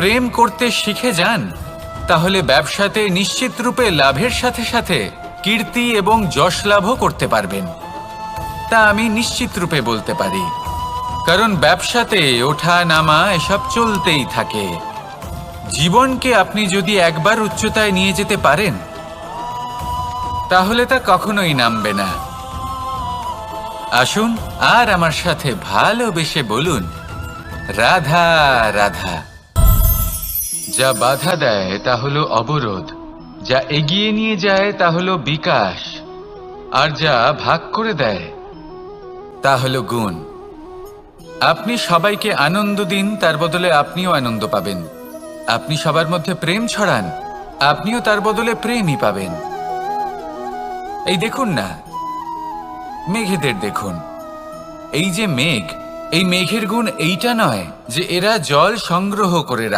প্রেম করতে শিখে যান, তাহলে ব্যবসাতে নিশ্চিত রূপে লাভের সাথে সাথে কীর্তি এবং যশ লাভও করতে পারবেন। তা আমি নিশ্চিত রূপে বলতে পারি, কারণ ব্যবসাতে ওঠা নামা এসব চলতেই থাকে। জীবনকে আপনি যদি একবার উচ্চতায় নিয়ে যেতে পারেন, তাহলে তা কখনোই নামবে না। আসুন আর আমার সাথে ভালোবেসে বলুন, রাধা রাধা। যা বাধা দেয় তা হলো অবরোধ, যা এগিয়ে নিয়ে যায় তা হলো বিকাশ, আর যা ভাগ করে দেয় তা হলো গুণ। আপনি সবাইকে আনন্দ দিন, তার বদলে আপনিও আনন্দ পাবেন। আপনি সবার মধ্যে প্রেম ছড়ান, আপনিও তার বদলে প্রেমই পাবেন। এই দেখুন না, মেঘেদের দেখুন। এই যে মেঘ, এই মেঘের গুণ এইটা নয় যে এরা জল সংগ্রহ করে রাখে।